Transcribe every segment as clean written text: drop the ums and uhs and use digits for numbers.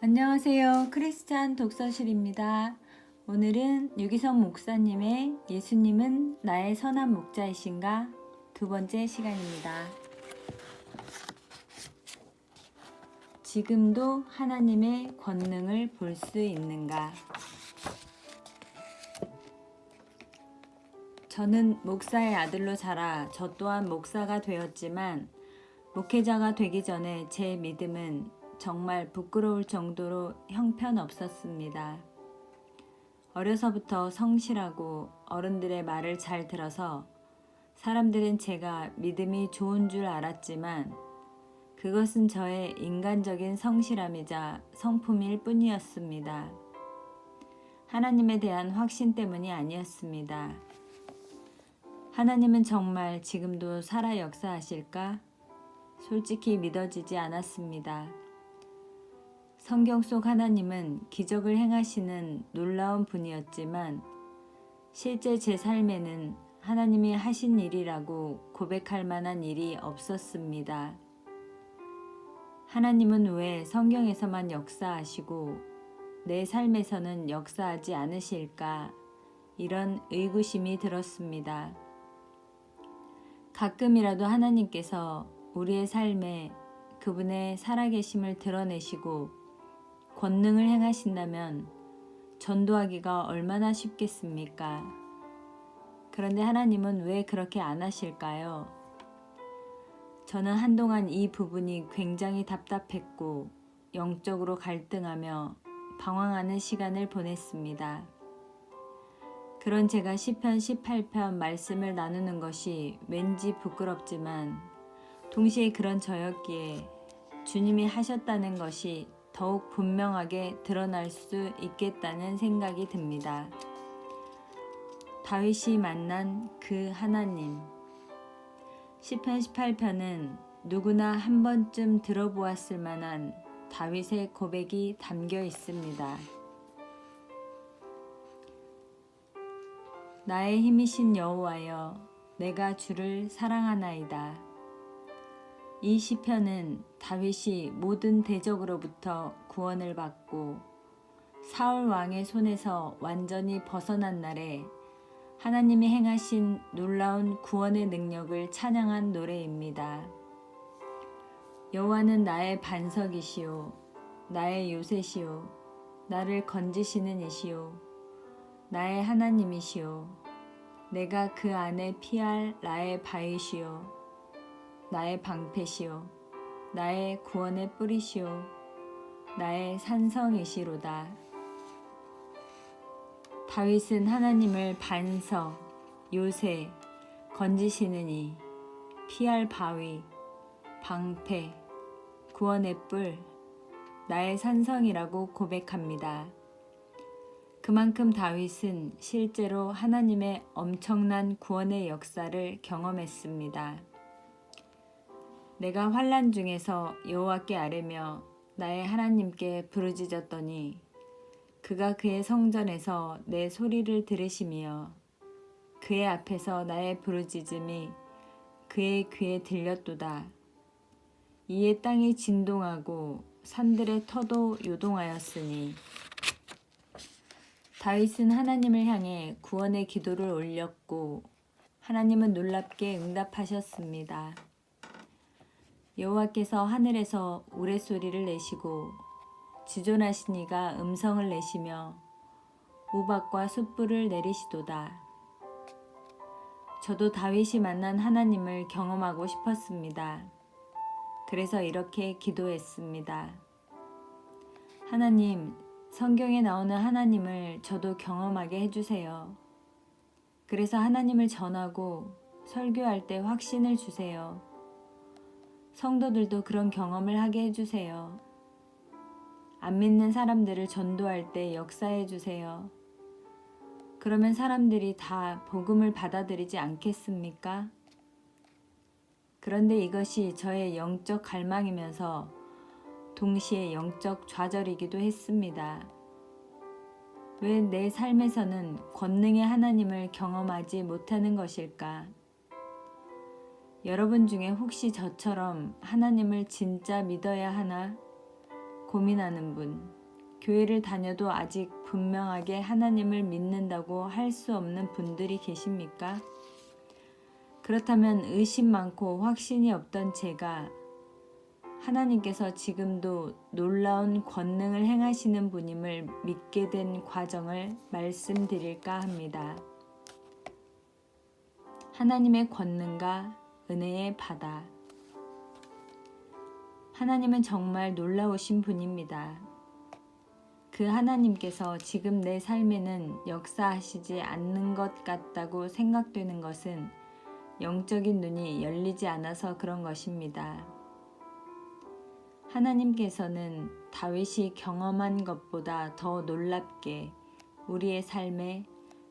안녕하세요. 크리스찬 독서실입니다. 오늘은 유기성 목사님의 예수님은 나의 선한 목자이신가 두 번째 시간입니다. 지금도 하나님의 권능을 볼 수 있는가? 저는 목사의 아들로 자라 저 또한 목사가 되었지만 목회자가 되기 전에 제 믿음은 정말 부끄러울 정도로 형편없었습니다. 어려서부터 성실하고 어른들의 말을 잘 들어서 사람들은 제가 믿음이 좋은 줄 알았지만 그것은 저의 인간적인 성실함이자 성품일 뿐이었습니다. 하나님에 대한 확신 때문이 아니었습니다. 하나님은 정말 지금도 살아 역사하실까? 솔직히 믿어지지 않았습니다. 성경 속 하나님은 기적을 행하시는 놀라운 분이었지만 실제 제 삶에는 하나님이 하신 일이라고 고백할 만한 일이 없었습니다. 하나님은 왜 성경에서만 역사하시고 내 삶에서는 역사하지 않으실까? 이런 의구심이 들었습니다. 가끔이라도 하나님께서 우리의 삶에 그분의 살아계심을 드러내시고 권능을 행하신다면 전도하기가 얼마나 쉽겠습니까? 그런데 하나님은 왜 그렇게 안 하실까요? 저는 한동안 이 부분이 굉장히 답답했고 영적으로 갈등하며 방황하는 시간을 보냈습니다. 그런 제가 시편 18편 말씀을 나누는 것이 왠지 부끄럽지만 동시에 그런 저였기에 주님이 하셨다는 것이 더욱 분명하게 드러날 수 있겠다는 생각이 듭니다. 다윗이 만난 그 하나님. 시편 18편은 누구나 한 번쯤 들어보았을 만한 다윗의 고백이 담겨 있습니다. 나의 힘이신 여호와여, 내가 주를 사랑하나이다. 이 시편은 다윗이 모든 대적으로부터 구원을 받고 사울 왕의 손에서 완전히 벗어난 날에 하나님이 행하신 놀라운 구원의 능력을 찬양한 노래입니다. 여호와는 나의 반석이시오, 나의 요새시오, 나를 건지시는 이시오, 나의 하나님이시오, 내가 그 안에 피할 나의 바위시오, 나의 방패시오, 나의 구원의 뿌리시오, 나의 산성이시로다. 다윗은 하나님을 반석, 요새, 건지시느니, 피할 바위, 방패, 구원의 뿔, 나의 산성이라고 고백합니다. 그만큼 다윗은 실제로 하나님의 엄청난 구원의 역사를 경험했습니다. 내가 환난 중에서 여호와께 아뢰며 나의 하나님께 부르짖었더니 그가 그의 성전에서 내 소리를 들으시며 그의 앞에서 나의 부르짖음이 그의 귀에 들렸도다. 이에 땅이 진동하고 산들의 터도 요동하였으니 다윗은 하나님을 향해 구원의 기도를 올렸고 하나님은 놀랍게 응답하셨습니다. 여호와께서 하늘에서 우레소리를 내시고 지존하신 이가 음성을 내시며 우박과 숯불을 내리시도다. 저도 다윗이 만난 하나님을 경험하고 싶었습니다. 그래서 이렇게 기도했습니다. 하나님, 성경에 나오는 하나님을 저도 경험하게 해주세요. 그래서 하나님을 전하고 설교할 때 확신을 주세요. 성도들도 그런 경험을 하게 해주세요. 안 믿는 사람들을 전도할 때 역사해 주세요. 그러면 사람들이 다 복음을 받아들이지 않겠습니까? 그런데 이것이 저의 영적 갈망이면서 동시에 영적 좌절이기도 했습니다. 왜 내 삶에서는 권능의 하나님을 경험하지 못하는 것일까? 여러분 중에 혹시 저처럼 하나님을 진짜 믿어야 하나 고민하는 분, 교회를 다녀도 아직 분명하게 하나님을 믿는다고 할 수 없는 분들이 계십니까? 그렇다면 의심 많고 확신이 없던 제가 하나님께서 지금도 놀라운 권능을 행하시는 분임을 믿게 된 과정을 말씀드릴까 합니다. 하나님의 권능과 은혜의 바다. 하나님은 정말 놀라우신 분입니다. 그 하나님께서 지금 내 삶에는 역사하시지 않는 것 같다고 생각되는 것은 영적인 눈이 열리지 않아서 그런 것입니다. 하나님께서는 다윗이 경험한 것보다 더 놀랍게 우리의 삶에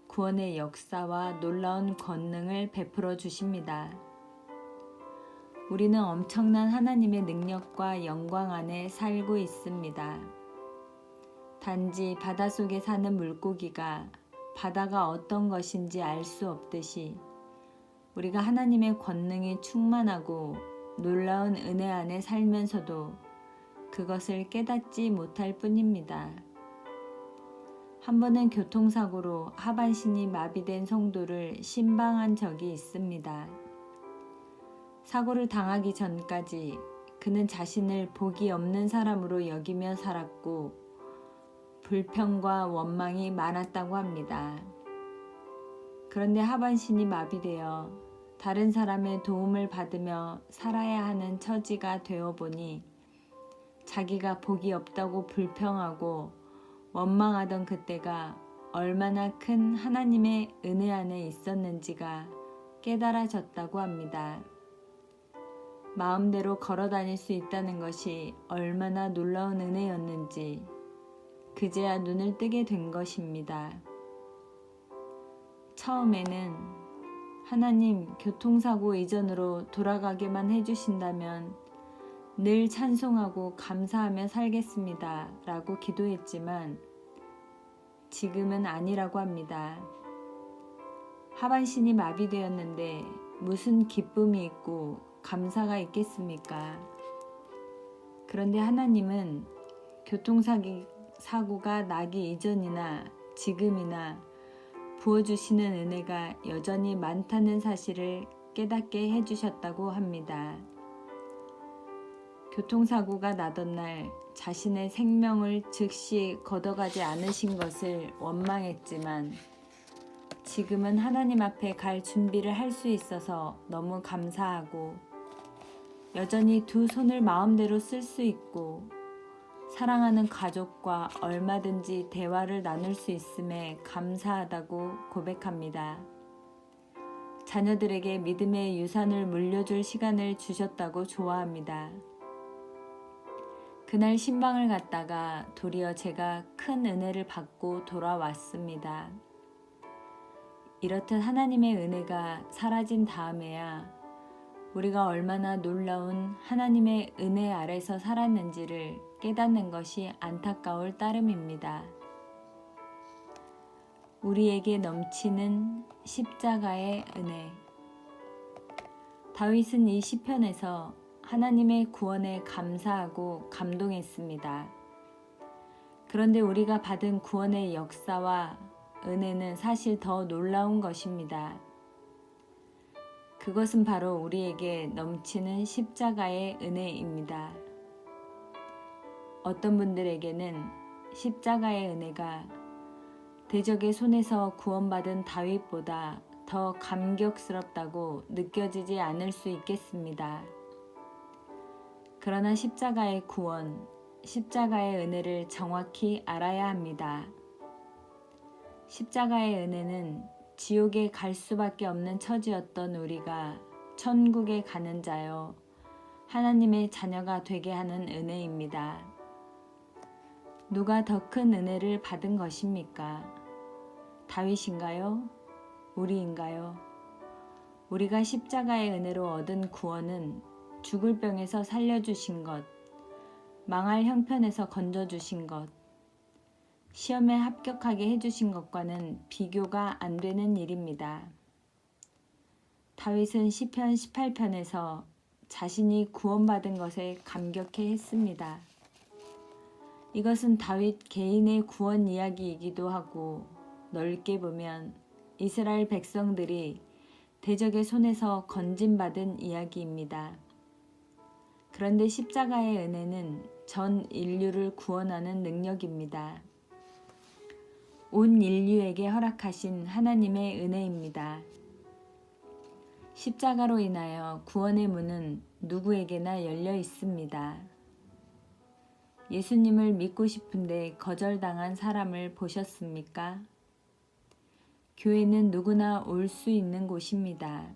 구원의 역사와 놀라운 권능을 베풀어 주십니다. 우리는 엄청난 하나님의 능력과 영광 안에 살고 있습니다. 단지 바닷속에 사는 물고기가 바다가 어떤 것인지 알 수 없듯이 우리가 하나님의 권능이 충만하고 놀라운 은혜 안에 살면서도 그것을 깨닫지 못할 뿐입니다. 한 번은 교통사고로 하반신이 마비된 성도를 신방한 적이 있습니다. 사고를 당하기 전까지 그는 자신을 복이 없는 사람으로 여기며 살았고 불평과 원망이 많았다고 합니다. 그런데 하반신이 마비되어 다른 사람의 도움을 받으며 살아야 하는 처지가 되어 보니 자기가 복이 없다고 불평하고 원망하던 그때가 얼마나 큰 하나님의 은혜 안에 있었는지가 깨달아졌다고 합니다. 마음대로 걸어 다닐 수 있다는 것이 얼마나 놀라운 은혜였는지 그제야 눈을 뜨게 된 것입니다. 처음에는 하나님 교통사고 이전으로 돌아가게만 해주신다면 늘 찬송하고 감사하며 살겠습니다 라고 기도했지만 지금은 아니라고 합니다. 하반신이 마비되었는데 무슨 기쁨이 있고 감사가 있겠습니까? 그런데 하나님은 교통사고가 나기 이전이나 지금이나 부어주시는 은혜가 여전히 많다는 사실을 깨닫게 해주셨다고 합니다. 교통사고가 나던 날 자신의 생명을 즉시 걷어가지 않으신 것을 원망했지만 지금은 하나님 앞에 갈 준비를 할 수 있어서 너무 감사하고 여전히 두 손을 마음대로 쓸 수 있고 사랑하는 가족과 얼마든지 대화를 나눌 수 있음에 감사하다고 고백합니다. 자녀들에게 믿음의 유산을 물려줄 시간을 주셨다고 좋아합니다. 그날 신방을 갔다가 도리어 제가 큰 은혜를 받고 돌아왔습니다. 이렇듯 하나님의 은혜가 사라진 다음에야 우리가 얼마나 놀라운 하나님의 은혜 아래서 살았는지를 깨닫는 것이 안타까울 따름입니다. 우리에게 넘치는 십자가의 은혜. 다윗은 이 시편에서 하나님의 구원에 감사하고 감동했습니다. 그런데 우리가 받은 구원의 역사와 은혜는 사실 더 놀라운 것입니다. 그것은 바로 우리에게 넘치는 십자가의 은혜입니다. 어떤 분들에게는 십자가의 은혜가 대적의 손에서 구원받은 다윗보다 더 감격스럽다고 느껴지지 않을 수 있겠습니다. 그러나 십자가의 구원, 십자가의 은혜를 정확히 알아야 합니다. 십자가의 은혜는 지옥에 갈 수밖에 없는 처지였던 우리가 천국에 가는 자여 하나님의 자녀가 되게 하는 은혜입니다. 누가 더 큰 은혜를 받은 것입니까? 다윗인가요? 우리인가요? 우리가 십자가의 은혜로 얻은 구원은 죽을 병에서 살려주신 것, 망할 형편에서 건져주신 것, 시험에 합격하게 해주신 것과는 비교가 안 되는 일입니다. 다윗은 시편 18편에서 자신이 구원받은 것에 감격해 했습니다. 이것은 다윗 개인의 구원 이야기이기도 하고 넓게 보면 이스라엘 백성들이 대적의 손에서 건진받은 이야기입니다. 그런데 십자가의 은혜는 전 인류를 구원하는 능력입니다. 온 인류에게 허락하신 하나님의 은혜입니다. 십자가로 인하여 구원의 문은 누구에게나 열려 있습니다. 예수님을 믿고 싶은데 거절당한 사람을 보셨습니까? 교회는 누구나 올 수 있는 곳입니다.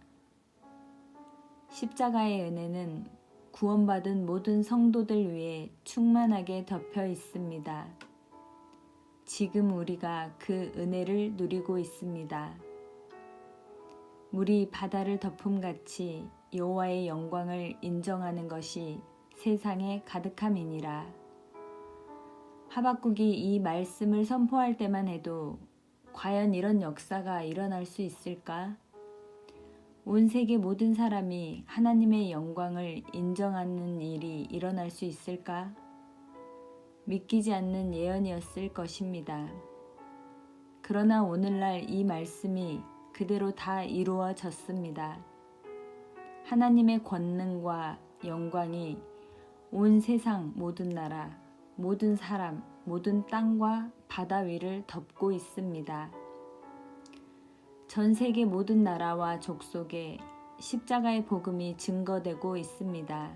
십자가의 은혜는 구원받은 모든 성도들 위해 충만하게 덮여 있습니다. 지금 우리가 그 은혜를 누리고 있습니다. 물이 바다를 덮음같이 여호와의 영광을 인정하는 것이 세상에 가득함이니라. 하박국이 이 말씀을 선포할 때만 해도 과연 이런 역사가 일어날 수 있을까? 온 세계 모든 사람이 하나님의 영광을 인정하는 일이 일어날 수 있을까? 믿기지 않는 예언이었을 것입니다. 그러나 오늘날 이 말씀이 그대로 다 이루어졌습니다. 하나님의 권능과 영광이 온 세상 모든 나라, 모든 사람, 모든 땅과 바다 위를 덮고 있습니다. 전 세계 모든 나라와 족속에 십자가의 복음이 증거되고 있습니다.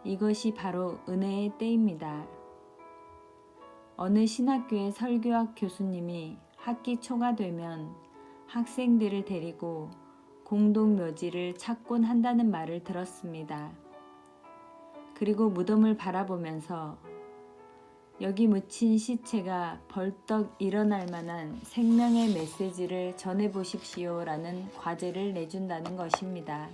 이것이 바로 은혜의 때입니다. 어느 신학교의 설교학 교수님이 학기 초가 되면 학생들을 데리고 공동묘지를 찾곤 한다는 말을 들었습니다. 그리고 무덤을 바라보면서 여기 묻힌 시체가 벌떡 일어날 만한 생명의 메시지를 전해보십시오 라는 과제를 내준다는 것입니다.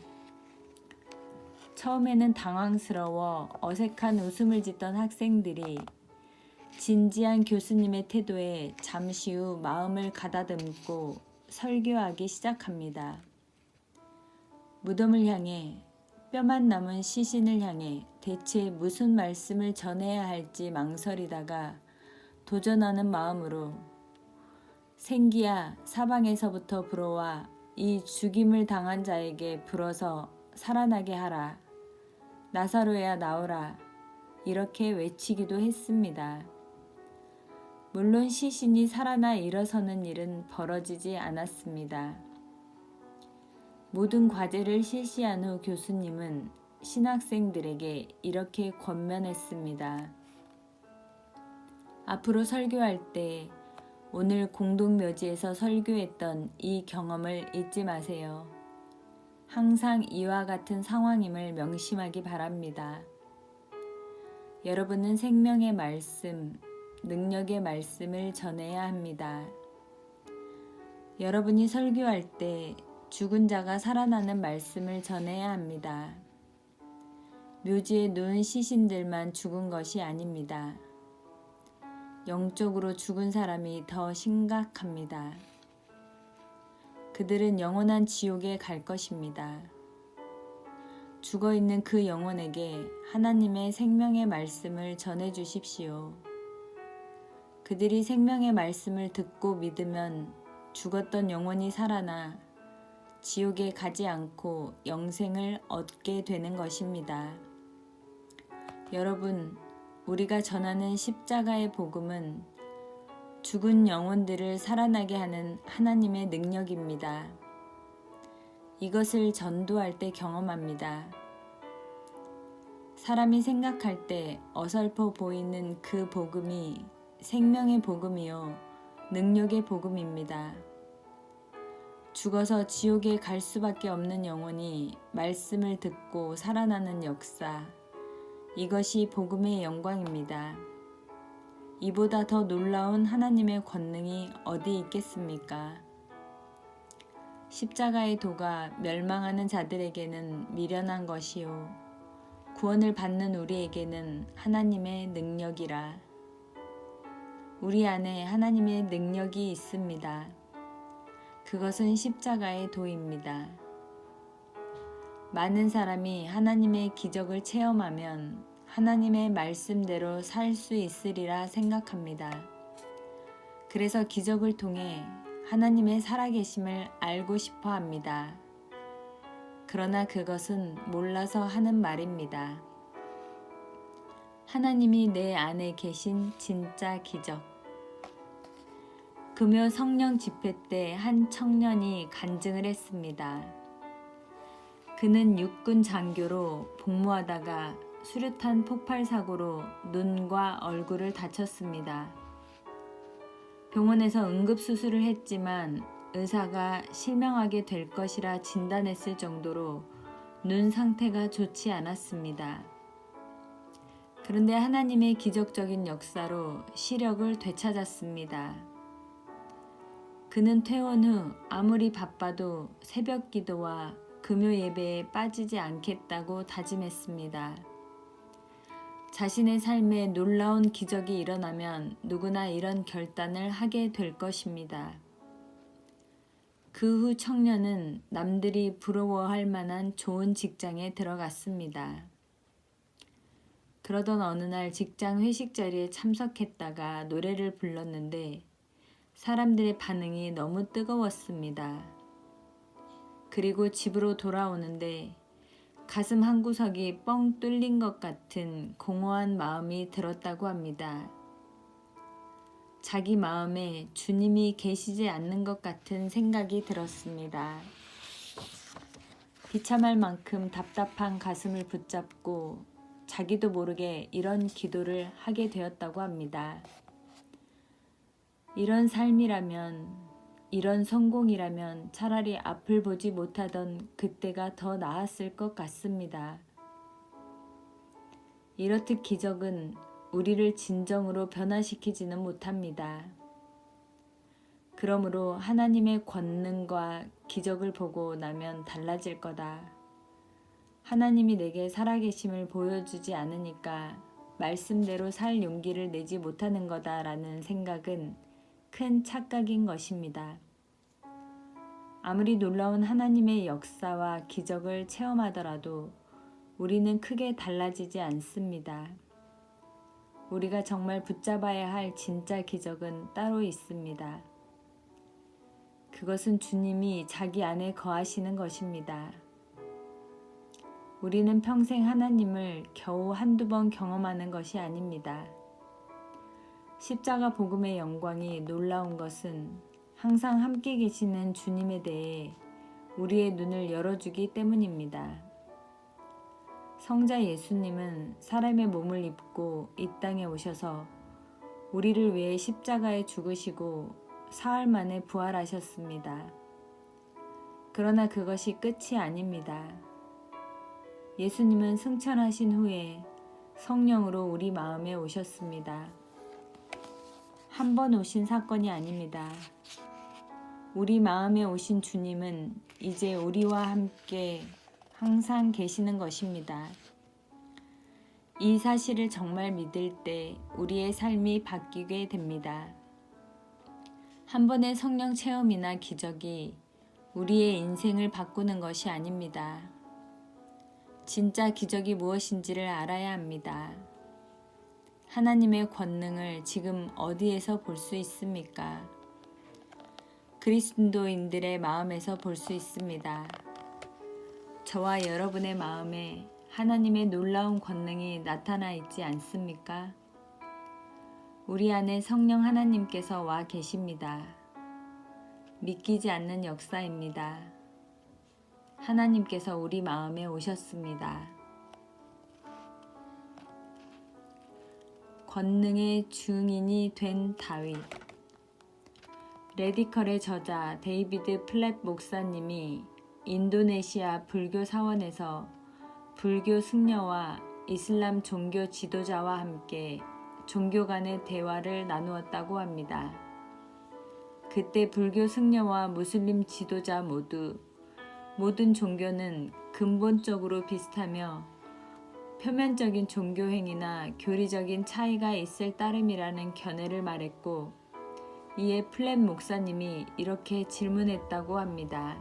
처음에는 당황스러워 어색한 웃음을 짓던 학생들이 진지한 교수님의 태도에 잠시 후 마음을 가다듬고 설교하기 시작합니다. 무덤을 향해, 뼈만 남은 시신을 향해 대체 무슨 말씀을 전해야 할지 망설이다가 도전하는 마음으로 생기야 사방에서부터 불어와 이 죽임을 당한 자에게 불어서 살아나게 하라. 나사로야 나오라. 이렇게 외치기도 했습니다. 물론 시신이 살아나 일어서는 일은 벌어지지 않았습니다. 모든 과제를 실시한 후 교수님은 신학생들에게 이렇게 권면했습니다. 앞으로 설교할 때 오늘 공동묘지에서 설교했던 이 경험을 잊지 마세요. 항상 이와 같은 상황임을 명심하기 바랍니다. 여러분은 생명의 말씀, 능력의 말씀을 전해야 합니다. 여러분이 설교할 때 죽은 자가 살아나는 말씀을 전해야 합니다. 묘지에 누운 시신들만 죽은 것이 아닙니다. 영적으로 죽은 사람이 더 심각합니다. 그들은 영원한 지옥에 갈 것입니다. 죽어있는 그 영혼에게 하나님의 생명의 말씀을 전해 주십시오. 그들이 생명의 말씀을 듣고 믿으면 죽었던 영혼이 살아나 지옥에 가지 않고 영생을 얻게 되는 것입니다. 여러분, 우리가 전하는 십자가의 복음은 죽은 영혼들을 살아나게 하는 하나님의 능력입니다. 이것을 전도할 때 경험합니다. 사람이 생각할 때 어설퍼 보이는 그 복음이 생명의 복음이요, 능력의 복음입니다. 죽어서 지옥에 갈 수밖에 없는 영혼이 말씀을 듣고 살아나는 역사, 이것이 복음의 영광입니다. 이보다 더 놀라운 하나님의 권능이 어디 있겠습니까? 십자가의 도가 멸망하는 자들에게는 미련한 것이요, 구원을 받는 우리에게는 하나님의 능력이라. 우리 안에 하나님의 능력이 있습니다. 그것은 십자가의 도입니다. 많은 사람이 하나님의 기적을 체험하면 하나님의 말씀대로 살 수 있으리라 생각합니다. 그래서 기적을 통해 하나님의 살아계심을 알고 싶어 합니다. 그러나 그것은 몰라서 하는 말입니다. 하나님이 내 안에 계신 진짜 기적. 금요 성령 집회 때 한 청년이 간증을 했습니다. 그는 육군 장교로 복무하다가 수류탄 폭발 사고로 눈과 얼굴을 다쳤습니다. 병원에서 응급수술을 했지만 의사가 실명하게 될 것이라 진단했을 정도로 눈 상태가 좋지 않았습니다. 그런데 하나님의 기적적인 역사로 시력을 되찾았습니다. 그는 퇴원 후 아무리 바빠도 새벽 기도와 금요 예배에 빠지지 않겠다고 다짐했습니다. 자신의 삶에 놀라운 기적이 일어나면 누구나 이런 결단을 하게 될 것입니다. 그 후 청년은 남들이 부러워할 만한 좋은 직장에 들어갔습니다. 그러던 어느 날 직장 회식 자리에 참석했다가 노래를 불렀는데 사람들의 반응이 너무 뜨거웠습니다. 그리고 집으로 돌아오는데 가슴 한구석이 뻥 뚫린 것 같은 공허한 마음이 들었다고 합니다. 자기 마음에 주님이 계시지 않는 것 같은 생각이 들었습니다. 비참할 만큼 답답한 가슴을 붙잡고 자기도 모르게 이런 기도를 하게 되었다고 합니다. 이런 삶이라면, 이런 성공이라면 차라리 앞을 보지 못하던 그때가 더 나았을 것 같습니다. 이렇듯 기적은 우리를 진정으로 변화시키지는 못합니다. 그러므로 하나님의 권능과 기적을 보고 나면 달라질 거다. 하나님이 내게 살아계심을 보여주지 않으니까 말씀대로 살 용기를 내지 못하는 거다라는 생각은 큰 착각인 것입니다. 아무리 놀라운 하나님의 역사와 기적을 체험하더라도 우리는 크게 달라지지 않습니다. 우리가 정말 붙잡아야 할 진짜 기적은 따로 있습니다. 그것은 주님이 자기 안에 거하시는 것입니다. 우리는 평생 하나님을 겨우 한두 번 경험하는 것이 아닙니다. 십자가 복음의 영광이 놀라운 것은 항상 함께 계시는 주님에 대해 우리의 눈을 열어주기 때문입니다. 성자 예수님은 사람의 몸을 입고 이 땅에 오셔서 우리를 위해 십자가에 죽으시고 사흘 만에 부활하셨습니다. 그러나 그것이 끝이 아닙니다. 예수님은 승천하신 후에 성령으로 우리 마음에 오셨습니다. 한 번 오신 사건이 아닙니다. 우리 마음에 오신 주님은 이제 우리와 함께 항상 계시는 것입니다. 이 사실을 정말 믿을 때 우리의 삶이 바뀌게 됩니다. 한 번의 성령 체험이나 기적이 우리의 인생을 바꾸는 것이 아닙니다. 진짜 기적이 무엇인지를 알아야 합니다. 하나님의 권능을 지금 어디에서 볼 수 있습니까? 그리스도인들의 마음에서 볼 수 있습니다. 저와 여러분의 마음에 하나님의 놀라운 권능이 나타나 있지 않습니까? 우리 안에 성령 하나님께서 와 계십니다. 믿기지 않는 역사입니다. 하나님께서 우리 마음에 오셨습니다. 권능의 증인이 된 다윗. 레디컬의 저자 데이비드 플랫 목사님이 인도네시아 불교 사원에서 불교 승려와 이슬람 종교 지도자와 함께 종교 간의 대화를 나누었다고 합니다. 그때 불교 승려와 무슬림 지도자 모두 모든 종교는 근본적으로 비슷하며 표면적인 종교 행위나 교리적인 차이가 있을 따름이라는 견해를 말했고, 이에 플랫 목사님이 이렇게 질문했다고 합니다.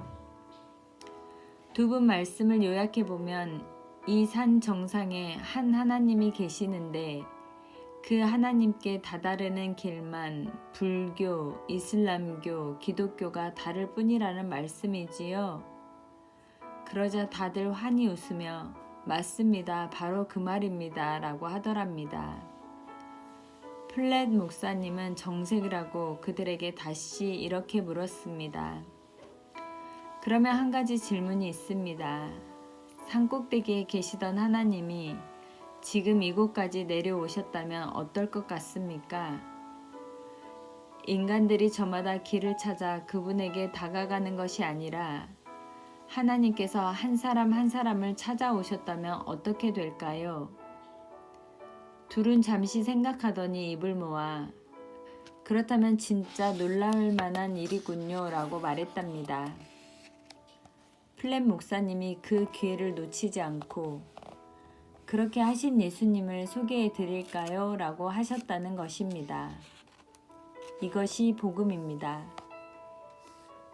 두 분 말씀을 요약해보면 이 산 정상에 한 하나님이 계시는데 그 하나님께 다다르는 길만 불교, 이슬람교, 기독교가 다를 뿐이라는 말씀이지요. 그러자 다들 환히 웃으며 맞습니다. 바로 그 말입니다. 라고 하더랍니다. 플랫 목사님은 정색을 하고 그들에게 다시 이렇게 물었습니다. 그러면 한 가지 질문이 있습니다. 산꼭대기에 계시던 하나님이 지금 이곳까지 내려오셨다면 어떨 것 같습니까? 인간들이 저마다 길을 찾아 그분에게 다가가는 것이 아니라 하나님께서 한 사람 한 사람을 찾아오셨다면 어떻게 될까요? 둘은 잠시 생각하더니 입을 모아 그렇다면 진짜 놀라울 만한 일이군요 라고 말했답니다. 플랫 목사님이 그 기회를 놓치지 않고 그렇게 하신 예수님을 소개해 드릴까요? 라고 하셨다는 것입니다. 이것이 복음입니다.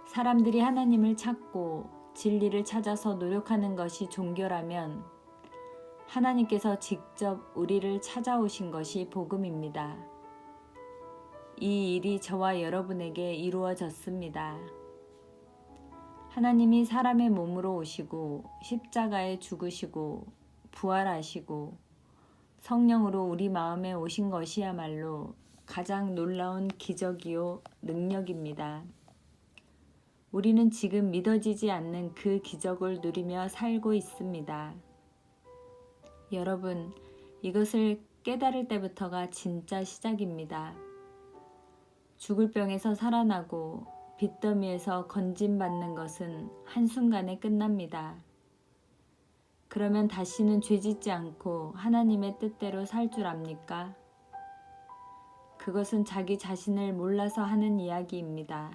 사람들이 하나님을 찾고 진리를 찾아서 노력하는 것이 종교라면 하나님께서 직접 우리를 찾아오신 것이 복음입니다. 이 일이 저와 여러분에게 이루어졌습니다. 하나님이 사람의 몸으로 오시고 십자가에 죽으시고 부활하시고 성령으로 우리 마음에 오신 것이야말로 가장 놀라운 기적이요 능력입니다. 우리는 지금 믿어지지 않는 그 기적을 누리며 살고 있습니다. 여러분, 이것을 깨달을 때부터가 진짜 시작입니다. 죽을 병에서 살아나고 빚더미에서 건짐받는 것은 한순간에 끝납니다. 그러면 다시는 죄짓지 않고 하나님의 뜻대로 살 줄 압니까? 그것은 자기 자신을 몰라서 하는 이야기입니다.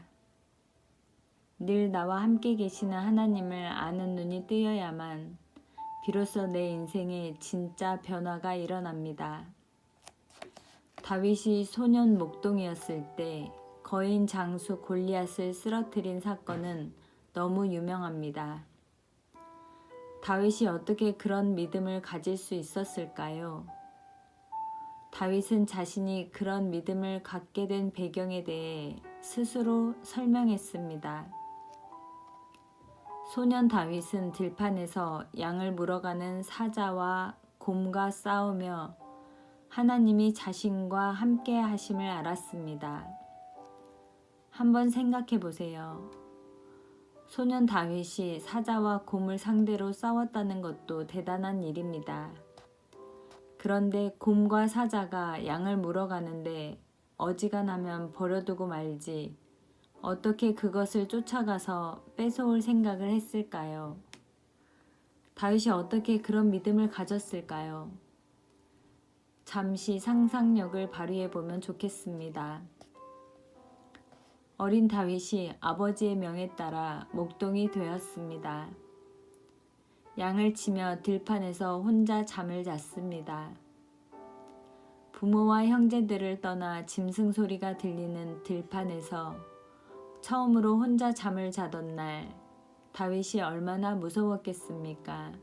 늘 나와 함께 계시는 하나님을 아는 눈이 뜨여야만 비로소 내 인생에 진짜 변화가 일어납니다. 다윗이 소년 목동이었을 때 거인 장수 골리앗을 쓰러뜨린 사건은 너무 유명합니다. 다윗이 어떻게 그런 믿음을 가질 수 있었을까요? 다윗은 자신이 그런 믿음을 갖게 된 배경에 대해 스스로 설명했습니다. 소년 다윗은 들판에서 양을 물어가는 사자와 곰과 싸우며 하나님이 자신과 함께 하심을 알았습니다. 한번 생각해 보세요. 소년 다윗이 사자와 곰을 상대로 싸웠다는 것도 대단한 일입니다. 그런데 곰과 사자가 양을 물어가는데 어지간하면 버려두고 말지 어떻게 그것을 쫓아가서 뺏어올 생각을 했을까요? 다윗이 어떻게 그런 믿음을 가졌을까요? 잠시 상상력을 발휘해 보면 좋겠습니다. 어린 다윗이 아버지의 명에 따라 목동이 되었습니다. 양을 치며 들판에서 혼자 잠을 잤습니다. 부모와 형제들을 떠나 짐승 소리가 들리는 들판에서 처음으로 혼자 잠을 자던 날 다윗이 얼마나 무서웠겠습니까?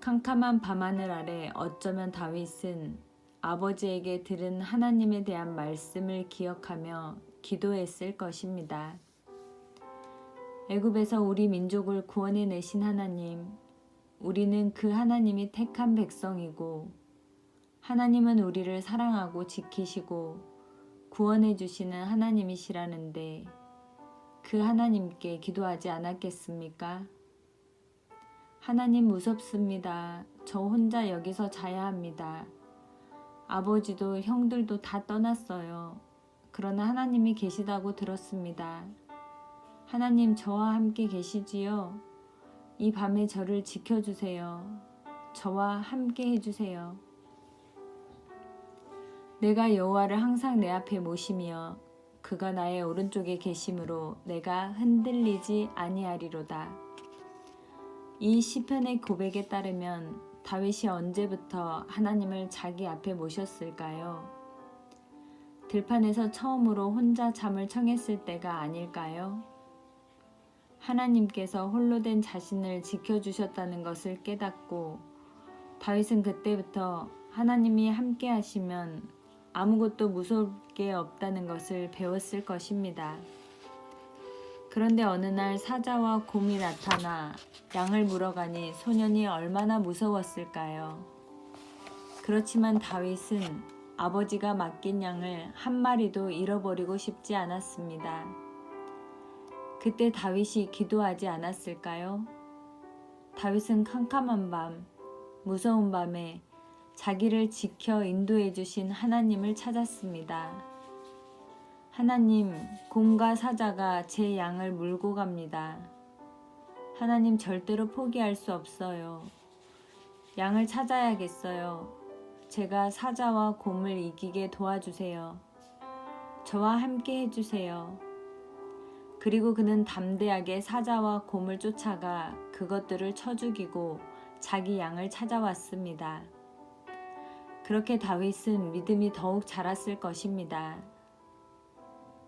캄캄한 밤하늘 아래 어쩌면 다윗은 아버지에게 들은 하나님에 대한 말씀을 기억하며 기도했을 것입니다. 애굽에서 우리 민족을 구원해 내신 하나님, 우리는 그 하나님이 택한 백성이고 하나님은 우리를 사랑하고 지키시고 구원해 주시는 하나님이시라는데 그 하나님께 기도하지 않았겠습니까? 하나님 무섭습니다. 저 혼자 여기서 자야 합니다. 아버지도 형들도 다 떠났어요. 그러나 하나님이 계시다고 들었습니다. 하나님 저와 함께 계시지요? 이 밤에 저를 지켜주세요. 저와 함께 해주세요. 내가 여호와를 항상 내 앞에 모시며 그가 나의 오른쪽에 계심으로 내가 흔들리지 아니하리로다. 이 시편의 고백에 따르면 다윗이 언제부터 하나님을 자기 앞에 모셨을까요? 들판에서 처음으로 혼자 잠을 청했을 때가 아닐까요? 하나님께서 홀로 된 자신을 지켜주셨다는 것을 깨닫고 다윗은 그때부터 하나님이 함께 하시면 아무것도 무서울 게 없다는 것을 배웠을 것입니다. 그런데 어느 날 사자와 곰이 나타나 양을 물어가니 소년이 얼마나 무서웠을까요? 그렇지만 다윗은 아버지가 맡긴 양을 한 마리도 잃어버리고 싶지 않았습니다. 그때 다윗이 기도하지 않았을까요? 다윗은 캄캄한 밤, 무서운 밤에 자기를 지켜 인도해 주신 하나님을 찾았습니다. 하나님, 곰과 사자가 제 양을 물고 갑니다. 하나님, 절대로 포기할 수 없어요. 양을 찾아야겠어요. 제가 사자와 곰을 이기게 도와주세요. 저와 함께 해주세요. 그리고 그는 담대하게 사자와 곰을 쫓아가 그것들을 쳐 죽이고 자기 양을 찾아왔습니다. 그렇게 다윗은 믿음이 더욱 자랐을 것입니다.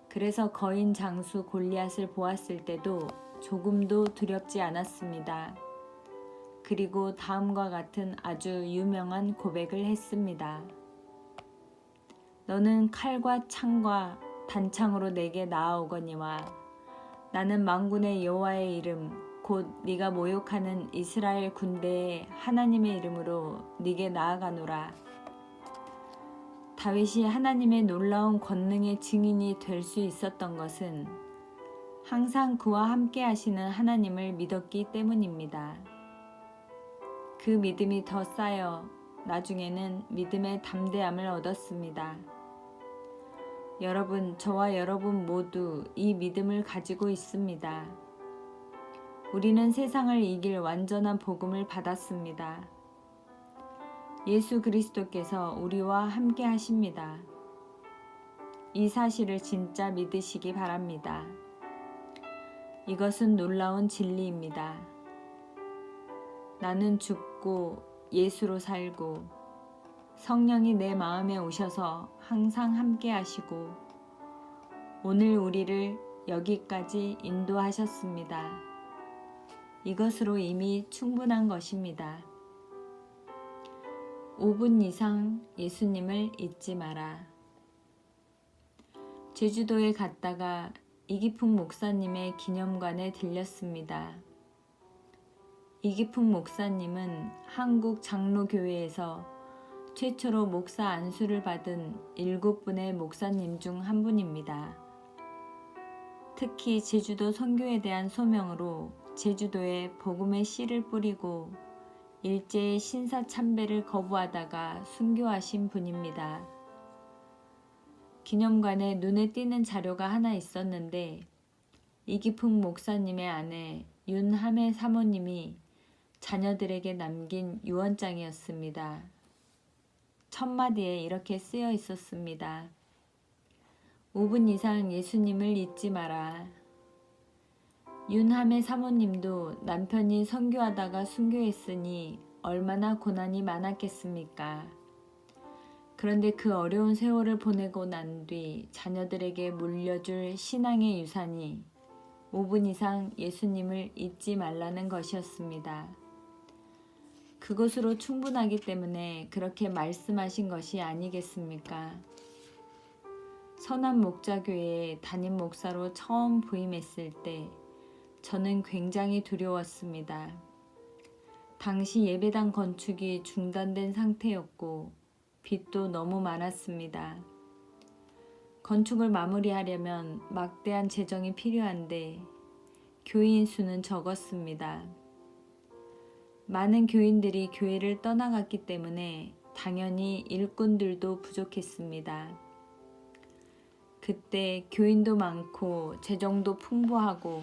그래서 거인 장수 골리앗을 보았을 때도 조금도 두렵지 않았습니다. 그리고 다음과 같은 아주 유명한 고백을 했습니다. 너는 칼과 창과 단창으로 내게 나아오거니와 나는 만군의 여호와의 이름 곧 네가 모욕하는 이스라엘 군대의 하나님의 이름으로 네게 나아가노라. 다윗이 하나님의 놀라운 권능의 증인이 될 수 있었던 것은 항상 그와 함께 하시는 하나님을 믿었기 때문입니다. 그 믿음이 더 쌓여 나중에는 믿음의 담대함을 얻었습니다. 여러분, 저와 여러분 모두 이 믿음을 가지고 있습니다. 우리는 세상을 이길 완전한 복음을 받았습니다. 예수 그리스도께서 우리와 함께 하십니다. 이 사실을 진짜 믿으시기 바랍니다. 이것은 놀라운 진리입니다. 나는 죽고 예수로 살고 성령이 내 마음에 오셔서 항상 함께 하시고 오늘 우리를 여기까지 인도하셨습니다. 이것으로 이미 충분한 것입니다. 5분 이상 예수님을 잊지 마라. 제주도에 갔다가 이기풍 목사님의 기념관에 들렸습니다. 이기풍 목사님은 한국 장로교회에서 최초로 목사 안수를 받은 7분의 목사님 중 한 분입니다. 특히 제주도 선교에 대한 소명으로 제주도에 복음의 씨를 뿌리고 일제의 신사참배를 거부하다가 순교하신 분입니다. 기념관에 눈에 띄는 자료가 하나 있었는데 이기풍 목사님의 아내 윤함의 사모님이 자녀들에게 남긴 유언장이었습니다. 첫마디에 이렇게 쓰여 있었습니다. 5분 이상 예수님을 잊지 마라. 윤함의 사모님도 남편이 선교하다가 순교했으니 얼마나 고난이 많았겠습니까? 그런데 그 어려운 세월을 보내고 난 뒤 자녀들에게 물려줄 신앙의 유산이 5분 이상 예수님을 잊지 말라는 것이었습니다. 그것으로 충분하기 때문에 그렇게 말씀하신 것이 아니겠습니까? 선한 목자교회에 담임 목사로 처음 부임했을 때 저는 굉장히 두려웠습니다. 당시 예배당 건축이 중단된 상태였고 빚도 너무 많았습니다. 건축을 마무리하려면 막대한 재정이 필요한데 교인 수는 적었습니다. 많은 교인들이 교회를 떠나갔기 때문에 당연히 일꾼들도 부족했습니다. 그때 교인도 많고 재정도 풍부하고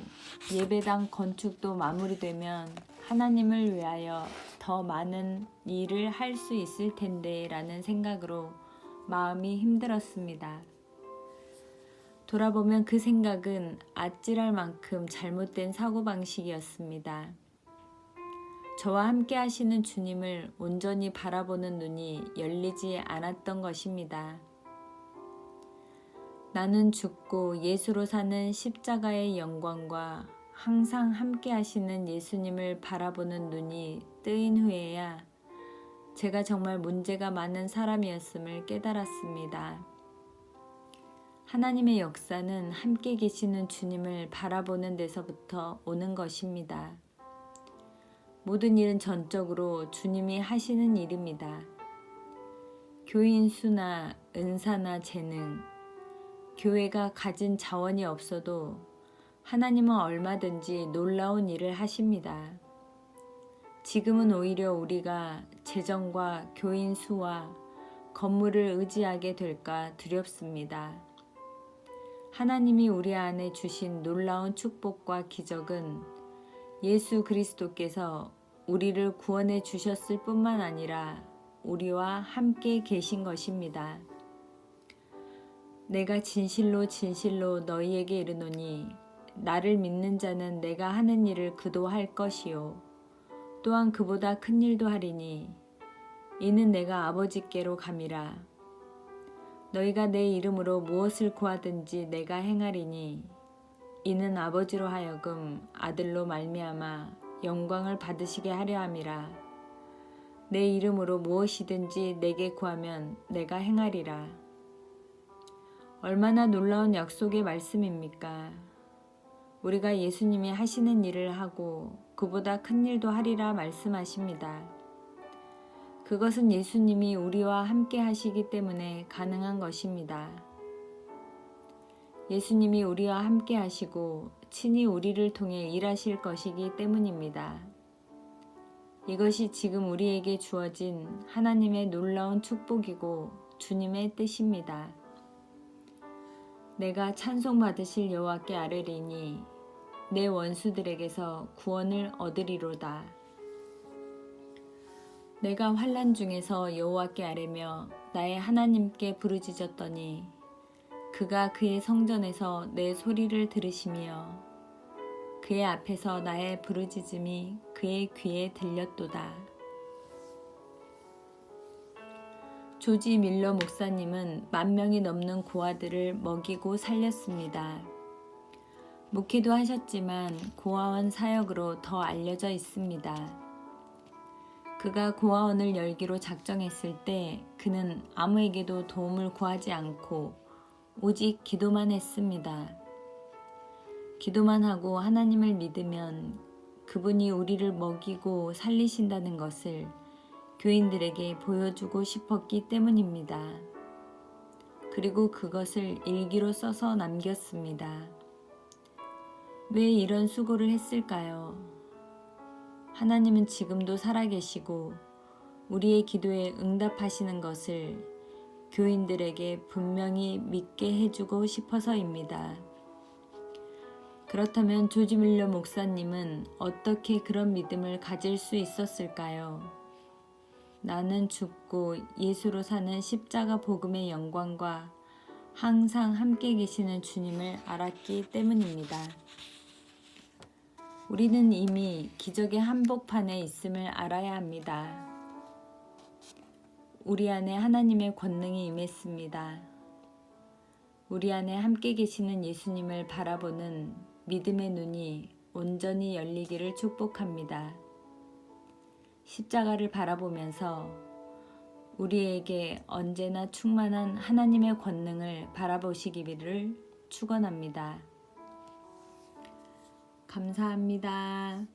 예배당 건축도 마무리되면 하나님을 위하여 더 많은 일을 할 수 있을 텐데 라는 생각으로 마음이 힘들었습니다. 돌아보면 그 생각은 아찔할 만큼 잘못된 사고방식이었습니다. 저와 함께 하시는 주님을 온전히 바라보는 눈이 열리지 않았던 것입니다. 나는 죽고 예수로 사는 십자가의 영광과 항상 함께 하시는 예수님을 바라보는 눈이 뜨인 후에야 제가 정말 문제가 많은 사람이었음을 깨달았습니다. 하나님의 역사는 함께 계시는 주님을 바라보는 데서부터 오는 것입니다. 모든 일은 전적으로 주님이 하시는 일입니다. 교인 수나 은사나 재능, 교회가 가진 자원이 없어도 하나님은 얼마든지 놀라운 일을 하십니다. 지금은 오히려 우리가 재정과 교인 수와 건물을 의지하게 될까 두렵습니다. 하나님이 우리 안에 주신 놀라운 축복과 기적은 예수 그리스도께서 우리를 구원해 주셨을 뿐만 아니라 우리와 함께 계신 것입니다. 내가 진실로 진실로 너희에게 이르노니 나를 믿는 자는 내가 하는 일을 그도 할 것이요 또한 그보다 큰 일도 하리니 이는 내가 아버지께로 감이라. 너희가 내 이름으로 무엇을 구하든지 내가 행하리니 이는 아버지로 하여금 아들로 말미암아 영광을 받으시게 하려 함이라. 내 이름으로 무엇이든지 내게 구하면 내가 행하리라. 얼마나 놀라운 약속의 말씀입니까? 우리가 예수님이 하시는 일을 하고 그보다 큰 일도 하리라 말씀하십니다. 그것은 예수님이 우리와 함께 하시기 때문에 가능한 것입니다. 예수님이 우리와 함께 하시고 친히 우리를 통해 일하실 것이기 때문입니다. 이것이 지금 우리에게 주어진 하나님의 놀라운 축복이고 주님의 뜻입니다. 내가 찬송받으실 여호와께 아뢰리니 내 원수들에게서 구원을 얻으리로다. 내가 환난 중에서 여호와께 아뢰며 나의 하나님께 부르짖었더니 그가 그의 성전에서 내 소리를 들으시며 그의 앞에서 나의 부르짖음이 그의 귀에 들렸도다. 조지 밀러 목사님은 10,000명이 넘는 고아들을 먹이고 살렸습니다. 목회도 하셨지만 고아원 사역으로 더 알려져 있습니다. 그가 고아원을 열기로 작정했을 때 그는 아무에게도 도움을 구하지 않고 오직 기도만 했습니다. 기도만 하고 하나님을 믿으면 그분이 우리를 먹이고 살리신다는 것을 교인들에게 보여주고 싶었기 때문입니다. 그리고 그것을 일기로 써서 남겼습니다. 왜 이런 수고를 했을까요? 하나님은 지금도 살아계시고 우리의 기도에 응답하시는 것을 교인들에게 분명히 믿게 해주고 싶어서입니다. 그렇다면 조지 밀러 목사님은 어떻게 그런 믿음을 가질 수 있었을까요? 나는 죽고 예수로 사는 십자가 복음의 영광과 항상 함께 계시는 주님을 알았기 때문입니다. 우리는 이미 기적의 한복판에 있음을 알아야 합니다. 우리 안에 하나님의 권능이 임했습니다. 우리 안에 함께 계시는 예수님을 바라보는 믿음의 눈이 온전히 열리기를 축복합니다. 십자가를 바라보면서 우리에게 언제나 충만한 하나님의 권능을 바라보시기를 축원합니다. 감사합니다.